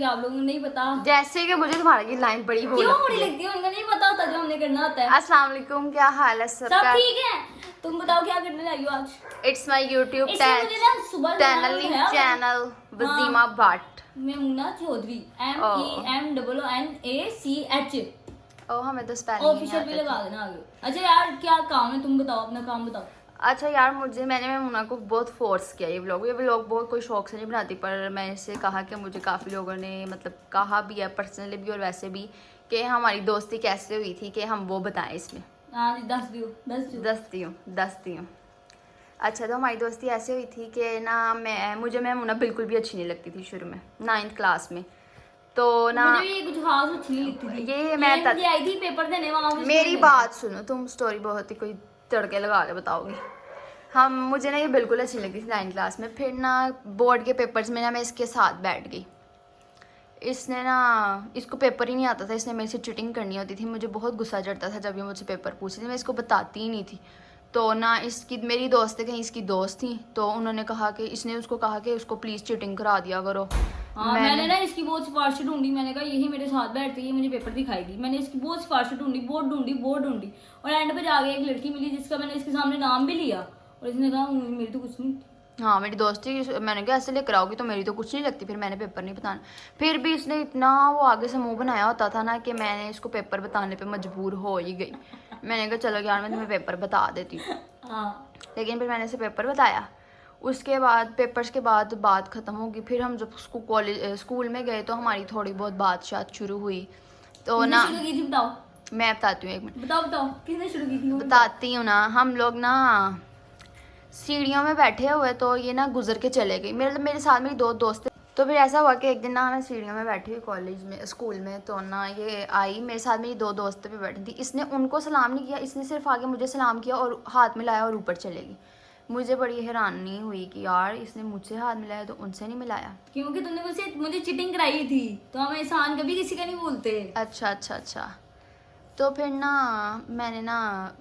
आप लोगों को नहीं पता। जैसे कि मुझे तुम्हारी की लाइन बड़ी हो क्यों बुरी लगती है? उनको नहीं पता होता जो हमने करना होता है। अस्सलाम वालेकुम, क्या हाल है सब सबका? ठीक है। तुम बताओ क्या करने लगी हो आज? इट्स माय यूट्यूब इसलिए मुझे ना सुबह चैनल वजीमा भट्ट। मेमुना चौधरी MEMNACH ओ हमें तो स्पेलिंग नहीं ऑफिशियल भी आता लगा था। देना आगे। अच्छा यार क्या काम है? तुम बताओ, अपना काम बताओ। अच्छा यार, मैंने मेमुना को बहुत फोर्स किया ये व्लॉग बहुत कोई शौक से नहीं बनाती, पर मैंने इससे कहा कि मुझे काफ़ी लोगों ने मतलब कहा भी है पर्सनली भी और वैसे भी कि हमारी दोस्ती कैसे हुई थी कि हम वो बताएं इसमें। हाँ जी, दस दियो। अच्छा, तो हमारी दोस्ती ऐसे हुई थी कि ना मुझे मेमुना बिल्कुल भी अच्छी नहीं लगती थी शुरू में 9th क्लास में। तो ना मुझे भी कुछ खास अच्छी नहीं लगती थी। ये मैं मुझे आई थी पेपर देने वहाँ पे। मेरी बात सुनो, तुम स्टोरी बहुत ही कोई तड़के लगा के बताओगी। मुझे ना ये बिल्कुल अच्छी लगती थी 9th क्लास में। फिर ना बोर्ड के पेपर्स में ना मैं इसके साथ बैठ गई। इसने ना इसको पेपर ही नहीं आता था, इसने मेरे से चीटिंग करनी होती थी। मुझे बहुत गुस्सा चढ़ता था जब ये मुझसे पेपर पूछती थी, मैं इसको बताती ही नहीं थी। तो ना इसकी मेरी दोस्त है, कहीं इसकी दोस्त थी, तो उन्होंने कहा कि इसने उसको कहा कि उसको प्लीज़ चीटिंग करा दिया करो। हाँ, मैंने ना इसकी बहुत सिफारिश ढूंढी। मैंने कहा यही मेरे साथ बैठती है, मुझे पेपर दिखाएगी। मैंने इसकी बहुत सिफारिश ढूंढी, बहुत ढूंढी और एंड पे जाके एक लड़की मिली जिसका मैंने इसके सामने नाम भी लिया और इसने कहा मेरी तो कुछ नहीं। हाँ, मेरी दोस्त थी। मैंने कहा ऐसे लेकर आओगी तो मेरी तो कुछ नहीं लगती, फिर मैंने पेपर नहीं बताना। फिर भी इसने इतना वो आगे से मुंह बनाया होता था ना कि मैंने इसको पेपर बताने पे मजबूर हो ही गई। मैंने कहा चलो यार मैं तुम्हें पेपर बता देती हूँ। हाँ, लेकिन फिर मैंने इसे पेपर बताया। उसके बाद पेपर्स के बाद बात ख़त्म होगी। फिर हम जब स्कूल में गए तो हमारी थोड़ी बहुत बात शात शुरू हुई। तो किसने ना शुरू की थी बताओ? मैं बताती हूँ, एक मिनट बताओ किसने शुरू की थी? बताती हूँ ना। हम लोग ना सीढ़ियों में बैठे हुए तो ये ना गुजर के चले गई। मेरे साथ मेरी दो दोस्त थे। तो फिर ऐसा हुआ कि एक दिन ना मैं सीढ़ियों में बैठी हुई कॉलेज में स्कूल में, तो ना ये आई मेरे साथ, मेरी दो दोस्तें भी बैठी थी। इसने उनको सलाम नहीं किया, इसने सिर्फ आगे मुझे सलाम किया और हाथ मिलाया और ऊपर चलेगी। मुझे बड़ी हैरानी हुई कि यार इसने मुझसे हाथ मिलाया तो उनसे नहीं मिलाया। क्योंकि तुमने मुझे चीटिंग कराई थी, तो हम एहसान कभी किसी का नहीं बोलते। अच्छा। तो फिर ना मैंने ना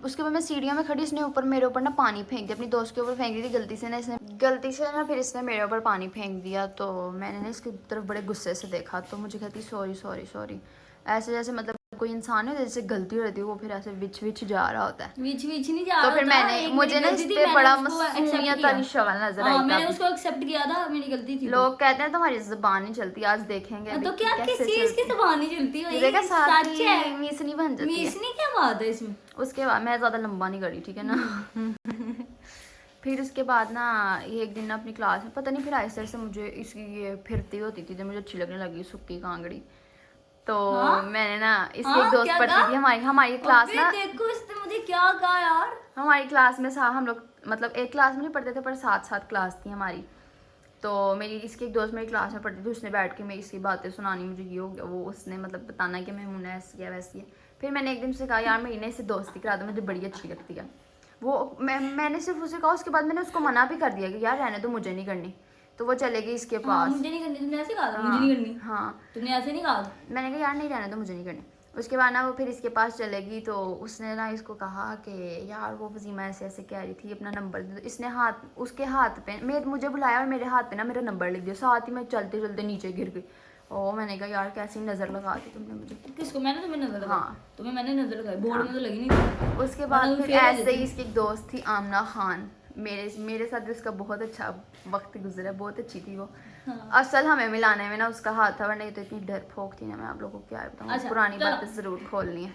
उसके बाद मैं सीढ़ियों में खड़ी, इसने मेरे ऊपर ना पानी फेंक दिया, अपनी दोस्त के ऊपर फेंक दी थी गलती से ना फिर इसने मेरे ऊपर पानी फेंक दिया। तो मैंने ना इसकी तरफ बड़े गुस्से से देखा, तो मुझे कहती सॉरी। ऐसे जैसे मतलब कोई इंसान है जैसे गलती हो रही थी, वो फिर ऐसे विच जा रहा होता है। बीच नहीं जा तो रहा फिर था, मुझे ना इस पे बड़ा मासूमियत वाली शक्ल नजर आई। मैंने उसको एक्सेप्ट किया था, मेरी गलती थी। लोग कहते हैं तुम्हारी जुबान नहीं चलती, आज देखेंगे तो क्या किस चीज की जुबान नहीं चलती है? देखा सच है, मीसनी बन जाती है। मीसनी क्या बात है इसमें? उसके बाद मैं ज़्यादा लंबा नहीं करी, ठीक है ना। फिर उसके बाद ना ये एक दिन ना अपनी क्लास में पता नहीं फिर आहिस्ते से मुझे इसकी ये फिरती होती थी जो मुझे अच्छी लगने लगी, सुक्की कांगड़ी। तो मैंने ना इसकी एक दोस्त पढ़ती थी हमारी क्लास ना। देखो इसने मुझे क्या कहा यार। हमारी क्लास में हम लोग मतलब एक क्लास में नहीं पढ़ते थे, पर साथ क्लास थी हमारी। तो मेरी इसकी एक दोस्त मेरी क्लास में पढ़ती थी, उसने बैठ के मैं इसकी बातें सुनानी, मुझे ये हो गया वो, उसने मतलब बताना कि मेमुना ऐसी है वैसी है। फिर मैंने एक दिन से कहा यार मेरी ना इससे दोस्ती करा दो, मुझे बड़ी अच्छी लगती है वो। मैंने सिर्फ उसे कहा, उसके बाद मैंने उसको मना भी कर दिया कि यार रहने दो, मुझे नहीं करनी। तो वो चलेगी इसके पास। मुझे नहीं करनी, तुमने ऐसे कहा था? मुझे नहीं करनी। हाँ, तुमने ऐसे नहीं कहा? मैंने कहा यार नहीं रहने दो, मुझे नहीं करनी। उसके बाद ना वो फिर इसके पास चलेगी, तो उसने ना इसको कहा कि यार वो वजीमा ऐसे कह रही थी, अपना नंबर दे दो। इसने उसके हाथ पे मुझे बुलाया और मेरे हाथ पे ना मेरा नंबर लिख दिया, साथ ही मैं चलते चलते नीचे गिर गई। ओ मैंने कहा यार कैसी नज़र लगा दी तुमने मुझे। किसको? मैंने तुम्हें नजर लगाई? हाँ, मैंने नजर लगाई, बोर्ड में तो लगी नहीं थी। उसके बाद फिर ऐसे ही इसकी एक दोस्त थी आमना खान, मेरे साथ भी उसका बहुत अच्छा वक्त गुजरा, बहुत अच्छी थी वो। असल हमें मिलाने में ना उसका हाथ था, वरना तो इतनी डरपोक थी ना, मैं आप लोगों को क्या बताऊँ। पुरानी बातें जरूर खोलनी है।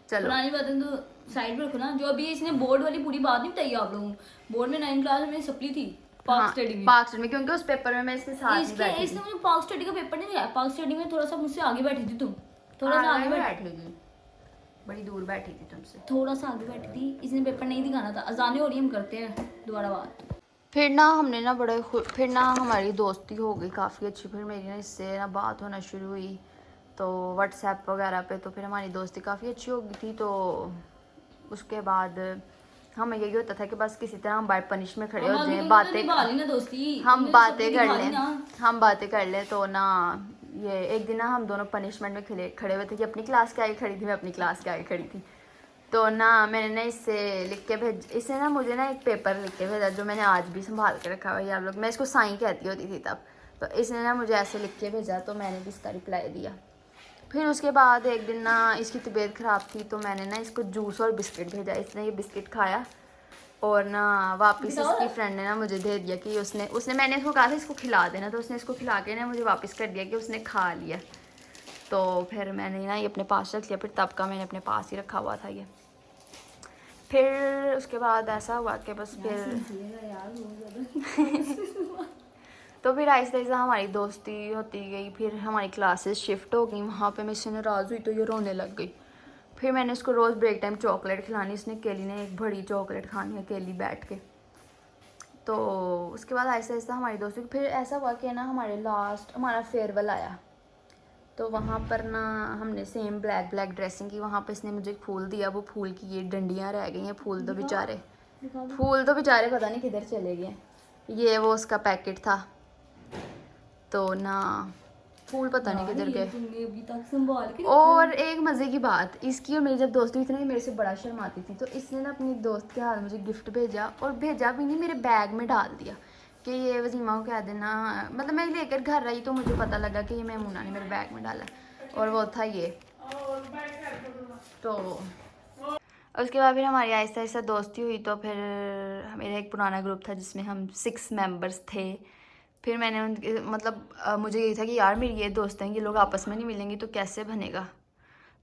चलो पुरानी बातें तो साइड पर रखो ना। जो अभी इसने बोर्ड वाली पूरी बात नहीं बताई आप लोगों को। बोर्ड में 9th क्लास में सप्ली थी पार्क स्टडी में, क्योंकि उस पेपर में मैं इसके साथ ही बैठी थी। इसने मुझे पार्क स्टडी का पेपर नहीं दिया। पार्क स्टडी में थोड़ा सा मुझसे आगे बैठी थी तुम, थोड़ा सा आगे बैठी थी, बड़ी दूर बैठी थी तुमसे, थोड़ा सा आगे बैठी थी। इसने पेपर नहीं दिखाना था। अजाने हो रही, हम करते हैं दोबारा बात। फिर ना हमने ना फिर ना हमारी दोस्ती हो गई काफ़ी अच्छी। फिर मेरी ना इससे ना बात होना शुरू हुई, तो व्हाट्सएप वगैरह पे। तो फिर हमारी दोस्ती काफ़ी अच्छी हो गई थी। तो उसके बाद हमें यही होता था कि बस किसी तरह हम बाय पनिश में खड़े हो जाए, हम बातें कर ले। तो ना ये एक दिन ना हम दोनों पनिशमेंट में खड़े हुए थे कि अपनी क्लास के आगे खड़ी थी, मैं अपनी क्लास के आगे खड़ी थी। तो ना मैंने ना इससे ना मुझे ना एक पेपर लिख के भेजा जो मैंने आज भी संभाल के रखा हुआ है। आप लोग, मैं इसको साईं कहती होती थी तब। तो इसने ना मुझे ऐसे लिख के भेजा, तो मैंने भी इसका रिप्लाई दिया। फिर उसके बाद एक दिन ना इसकी तबीयत ख़राब थी, तो मैंने ना इसको जूस और बिस्किट भेजा। इसने ये बिस्किट खाया और ना वापस इसकी फ्रेंड ने ना मुझे दे दिया कि उसने मैंने इसको कहा था इसको खिला देना, तो उसने इसको खिला के ना मुझे वापस कर दिया कि उसने खा लिया। तो फिर मैंने ना ये अपने पास रख लिया, फिर तब का मैंने अपने पास ही रखा हुआ था ये। फिर उसके बाद ऐसा हुआ कि बस फिर तो फिर आहिस्ता आहिस्ता हमारी दोस्ती होती गई। फिर हमारी क्लासेस शिफ्ट हो गई, वहाँ पे मैं इससे नाराज़ हुई तो ये रोने लग गई। फिर मैंने इसको रोज़ ब्रेक टाइम चॉकलेट खिलानी, इसने केली ने एक बड़ी चॉकलेट खानी है अकेली बैठ के। तो उसके बाद आहिस्ता आहिस्ता हमारी दोस्ती। फिर ऐसा हुआ कि ना हमारा फेयरवेल आया, तो वहाँ पर ना हमने सेम ब्लैक ड्रेसिंग की। वहाँ पर इसने मुझे फूल दिया, वो फूल की ये डंडियाँ रह गई हैं। फूल तो बेचारे पता नहीं किधर चले गए। ये वो उसका पैकेट था, तो ना फूल पता नहीं किधर गए। और एक मज़े की बात, इसकी और मेरी जब दोस्ती हुई थी ना, ये मेरे से बड़ा शर्माती थी, तो इसने ना अपनी दोस्त के हाथ मुझे गिफ्ट भेजा, और भेजा भी नहीं, मेरे बैग में डाल दिया कि ये वजीमा को कह देना। मतलब मैं लेकर घर आई तो मुझे पता लगा कि ये मैमूना ने मेरे बैग में डाला, और वो था ये। तो उसके बाद फिर हमारी आहिस्ता आहिस्ता दोस्ती हुई। तो फिर मेरा एक पुराना ग्रुप था जिसमें हम 6 मेंबर्स थे। फिर मैंने उनके मुझे यही था कि यार मेरी ये दोस्त हैं, ये लोग आपस में नहीं मिलेंगी तो कैसे बनेगा।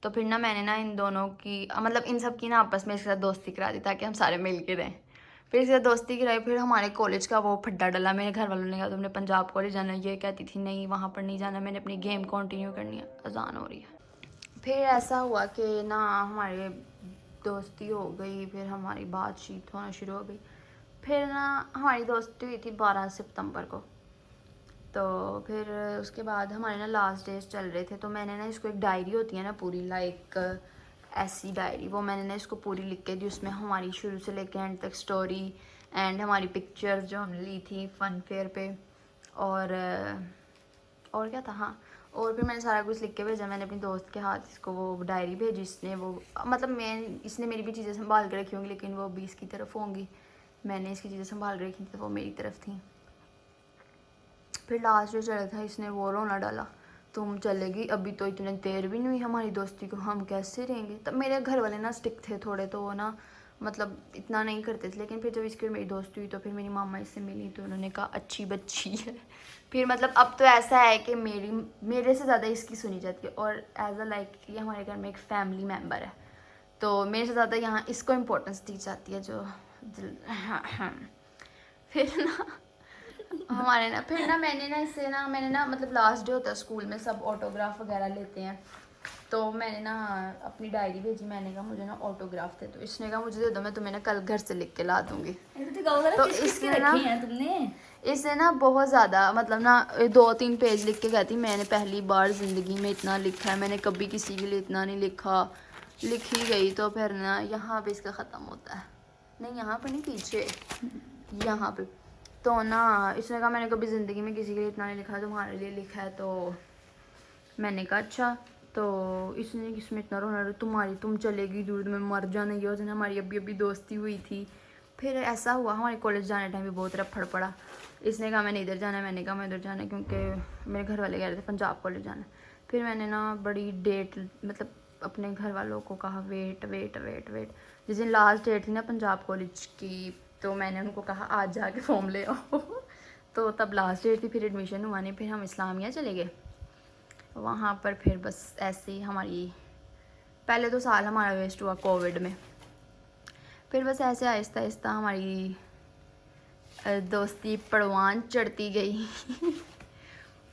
तो फिर ना मैंने ना इन दोनों की इन सब की ना आपस में इसके साथ दोस्ती करा दी ताकि हम सारे मिल के रहें। फिर इसके साथ दोस्ती कराई। फिर हमारे कॉलेज का वो फड्डा डला, मेरे घर वालों ने कहा तुमने पंजाब कॉलेज जाना है। ये कहती थी नहीं वहाँ पर नहीं जाना, मैंने अपनी गेम कंटिन्यू करनी है। अजान हो रही है। फिर ऐसा हुआ कि ना हमारे दोस्ती हो गई, फिर हमारी बातचीत होना शुरू हो गई। फिर ना हमारी दोस्ती हुई थी 12 सितंबर को। तो फिर उसके बाद हमारे ना लास्ट डेज चल रहे थे, तो मैंने ना इसको एक डायरी होती है ना पूरी ऐसी डायरी, वो मैंने ना इसको पूरी लिख के दी। उसमें हमारी शुरू से लेकर एंड तक स्टोरी एंड हमारी पिक्चर्स जो हमने ली थी फन फेयर पे, और क्या था, हाँ, और फिर मैंने सारा कुछ लिख के भेजा। मैंने अपनी दोस्त के हाथ इसको वो डायरी भेजी। इसने मेरी भी चीज़ें संभाल के रखी होंगी, लेकिन वो भी इसकी तरफ होंगी। मैंने इसकी चीज़ें संभाल रखी थी तो वो मेरी तरफ थी। फिर लास्ट जो चला था इसने वो रोना डाला, तुम चलेगी, अभी तो इतने देर भी नहीं हुई हमारी दोस्ती को, हम कैसे रहेंगे। तब मेरे घर वाले ना स्टिक थे थोड़े, तो वो ना इतना नहीं करते थे। लेकिन फिर जब इसकी मेरी दोस्ती हुई तो फिर मेरी मामा इससे मिली, तो उन्होंने कहा अच्छी बच्ची है। फिर अब तो ऐसा है कि मेरे से ज़्यादा इसकी सुनी जाती है, और एज अ ये हमारे घर में एक फैमिली मेम्बर है, तो मेरे से ज़्यादा यहाँ इसको इम्पोर्टेंस दी जाती है। फिर ना हमारे ना फिर ना मैंने ना लास्ट डे होता है स्कूल में, सब ऑटोग्राफ वगैरह लेते हैं, तो मैंने ना अपनी डायरी भेजी। मैंने कहा मुझे ना ऑटोग्राफ थे, तो इसने कहा मुझे दे दो, मैं तुम्हें ना कल घर से लिख के ला दूँगी। तो इसने ना बहुत ज़्यादा 2-3 पेज लिख के कहती मैंने पहली बार ज़िंदगी में इतना लिखा है, मैंने कभी किसी के लिए इतना नहीं लिखा। लिख ही गई। तो फिर ना यहाँ पे इसका ख़त्म होता है, नहीं यहाँ पे नहीं, पीछे यहाँ पे। तो ना इसने कहा मैंने कभी ज़िंदगी में किसी के लिए इतना नहीं लिखा है, तुम्हारे लिए लिखा है। तो मैंने कहा अच्छा। तो इसने किसमें इतना रोना, तुम चलेगी दूर, तुम्हें मर जाना, ये हो जाना। हमारी अभी दोस्ती हुई थी। फिर ऐसा हुआ हमारे कॉलेज जाने टाइम भी बहुत रफड़ पड़ा। इसने कहा मैंने इधर जाना है, मैंने कहा मैं इधर जाना है, क्योंकि मेरे घर वाले कह रहे थे पंजाब कॉलेज जाना। फिर मैंने ना बड़ी डेट अपने घर वालों को कहा वेट। जिस दिन लास्ट डेट थी ना पंजाब कॉलेज की, तो मैंने उनको कहा आज जाके फॉर्म ले आओ। तो तब लास्ट डेट थी, फिर एडमिशन हुआ नहीं। फिर हम इस्लामिया चले गए। वहाँ पर फिर बस ऐसे ही पहले तो साल हमारा वेस्ट हुआ कोविड में। फिर बस ऐसे आहिस्ता आहिस्ता हमारी दोस्ती परवान चढ़ती गई।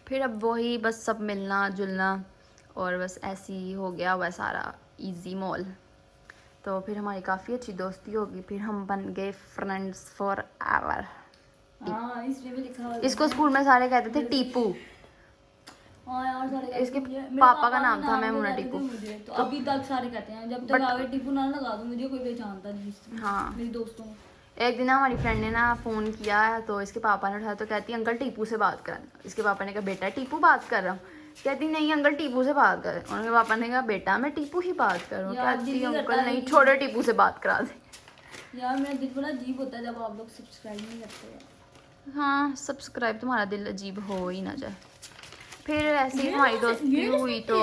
फिर अब वही बस सब मिलना जुलना, और बस ऐसे ही हो गया हुआ सारा इजी मॉल। तो फिर हमारी काफ़ी अच्छी दोस्ती होगी। फिर हम बन गए फ्रेंड्स फॉर एवर। इसको स्कूल में सारे कहते थे टीपू। इसके पापा का नाम था मैमूना टीपू। तो अभी तक सारे कहते हैं, जब तक आगे टीपू ना लगा दूं मुझे कोई पहचानता नहीं। हाँ, मेरी दोस्तों एक दिन हमारी फ्रेंड ने ना फ़ोन किया, तो इसके पापा ने उठाया, तो कहती अंकल टीपू से बात कर। इसके पापा ने कहा बेटा टीपू बात कर रहा हूँ। कहती नहीं अंकल टीपू से बात कर। उनके पापा ने कहा बेटा मैं टीपू ही बात कर रहा हूँ। कहती अंकल नहीं, छोड़ो टीपू से बात करा दे। यार मेरा दिल बड़ा अजीब होता है जब आप लोग सब्सक्राइब नहीं करते हैं। हाँ सब्सक्राइब, तुम्हारा दिल अजीब हो ही ना जाए। फिर ऐसे ही हमारी दोस्ती ये हुई तो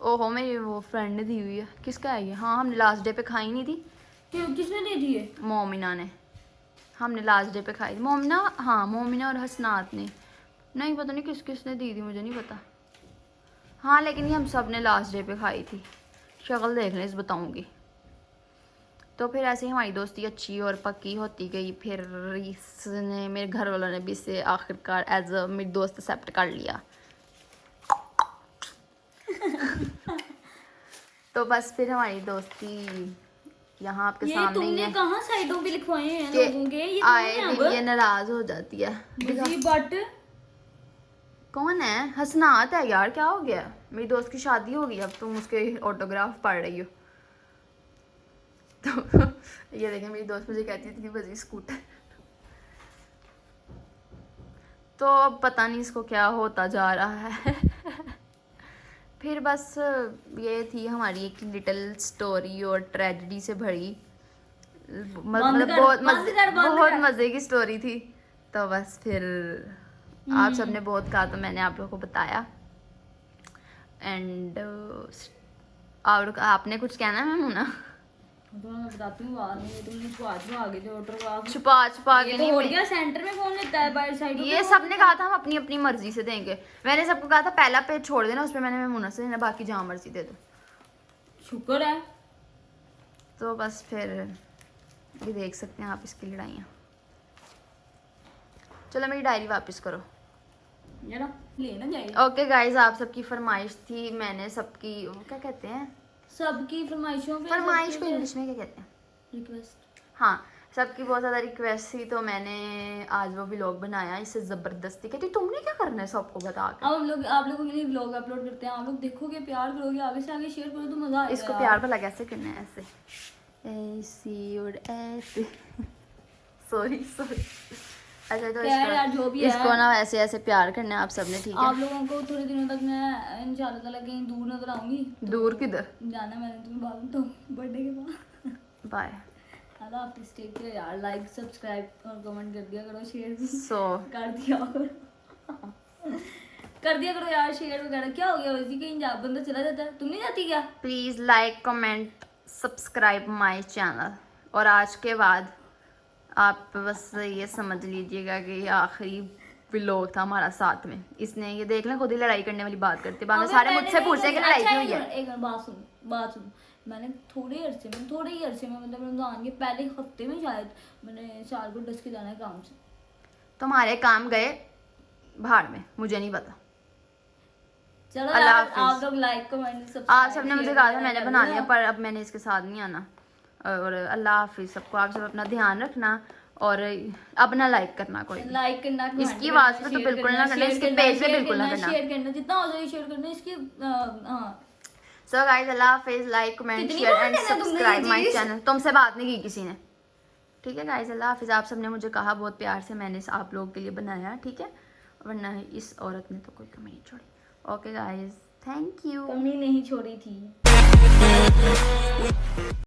ओहो मेरी वो फ्रेंड ने दी हुई है। किसका है ये? हाँ हमने लास्ट डे पे खाई नहीं थी, किसने दे दी है? मोमिना ने। हमने लास्ट डे पे खाई थी, मोमिना, हाँ मोमिना और हसनात ने। नहीं पता नहीं किस किस ने दी थी, मुझे नहीं पता। हाँ लेकिन ये हम सब ने लास्ट डे पे खाई थी। शक्ल देख लें, इस बताऊँगी। तो फिर ऐसे ही हमारी दोस्ती अच्छी और पक्की होती गई। फिर इसने, मेरे घर वालों ने भी इसे आखिरकार एज अ मेरी दोस्त एक्सेप्ट कर लिया। तो बस फिर हमारी दोस्ती यहाँ आपके ये सामने ही तुमने है कहाँ साइडों पे लिखवाए हैं कि लोगों के? ये आए कौन है दिन अब? ये नाराज हो जाती है। बट कौन है? हसनात है यार, क्या हो गया? मेरी दोस्त की शादी हो गई, अब तुम उसके ऑटोग्राफ पढ़ रही हो। तो ये देखें, मेरी दोस्त मुझे कहती थी बजी स्कूटर। तो अब पता नहीं इसको क्या होता जा रहा है। फिर बस ये थी हमारी एक लिटिल स्टोरी और ट्रेजेडी से भरी, मतलब बहुत मज़े की स्टोरी थी। तो बस फिर आप सबने बहुत कहा तो मैंने आप लोगों को बताया। एंड आपने कुछ कहना है मैमुना? तो मैं बताती हूँ बाद में। तुमने छुपा के जो ऑटोग्राफ छुपा के नहीं हो गया। सेंटर में कौन लेता है बाहर साइड? ये सबने कहा था हम अपनी अपनी मर्जी से देंगे। मैंने सबको कहा था पहला पेज छोड़ देना, उसमें मैंने मैमुना से देना, बाकी जहाँ मर्जी दे दो। शुक्र है। तो बस फिर ये देख सकते हैं आप इसकी लड़ाइयाँ। चलो मेरी डायरी वापस करो जरा लेना जाए। ओके गाइज, आप सबकी फरमाइश थी, मैंने सबकी, वो क्या कहते हैं, सबकी फरमाइशों पे, फरमाइश को इंग्लिश में क्या कहते हैं? रिक्वेस्ट। हाँ, सबकी बहुत ज़्यादा रिक्वेस्ट थी तो मैंने आज वो व्लॉग बनाया। इससे ज़बरदस्ती कहती तुमने क्या करना है सबको बता के। अब हम लोग आप लोगों के लिए व्लॉग अपलोड करते हैं, आप लोग देखोगे, प्यार करोगे, आगे से आगे शेयर करो तो मज़ा आएगा। इसको प्यार भला कैसे करना है? ऐसे ऐसे और ऐसे। सॉरी अच्छा, तो यार जो भी है, इसको ना ऐसे ऐसे प्यार करना है आप सबने, ठीक है? आप लोगों को थोड़े दिनों तक मैं इंशाल्लाह ताला कहीं दूर नजर आऊंगी। दूर किधर जाना मैंने तुम्हें बाद में, तो बर्थडे के बाद। बाय। अल्लाह हाफिज़, टेक केयर यार। लाइक सब्सक्राइब और कमेंट कर दिया करो, शेयर भी सो कर दिया करो। कर दिया करो यार शेयर वगैरह। क्या हो गया वैसे, कहीं जा बंदा चला जाता है, तुम नहीं जाती क्या? Please like comment subscribe my channel. और आज के बाद आप बस ये समझ लीजिएगा कि ये आखिरी व्लॉग था हमारा साथ में। इसने ये देख लें, खुद ही लड़ाई करने वाली बात करते हैं। बाद में सारे मुझसे पूछते हैं कि लड़ाई क्यों हुई है। एक बात सुन। मैंने थोड़े ही अरसे में मतलब रमजान के पहले हफ्ते में शायद मैंने साल को डस के जाना है काम से। तुम्हारे काम गए भाड़ में, मुझे नहीं पता। चलो अल्लाह यार, हाफिज़। आप लोग लाइक कमेंट सब आज सबने मुझे कहा था, मैंने बना लिया, पर अब मैंने इसके साथ नहीं आना। और अल्लाह हाफिज़ सबको। आप सब अपना ध्यान रखना और अब ना लाइक करना कोई, लाइक करना, इसकी आवाज़ पे तो बिल्कुल ना करना, इसके पेज पे बिल्कुल ना करना। शेयर करना जितना हो जाए, शेयर करना इसकी। हाँ सो गाइस, अल्लाह हाफिज़। लाइक कमेंट कितनी शेयर बार एंड कहना तुमने सब्सक्राइब ये माय चीज़? चैनल। तुमसे बात नहीं की किसी ने, ठीक है गाइस? अल्लाह हाफिज़। आप सबने मुझे कहा बहुत प्यार से, मैंने आप लोगों के लिए बनाया, ठीक है? वरना इस औरत ने तो कोई कमी नहीं छोड़ी। Okay guys, thank you. कमी नहीं छोड़ी थी।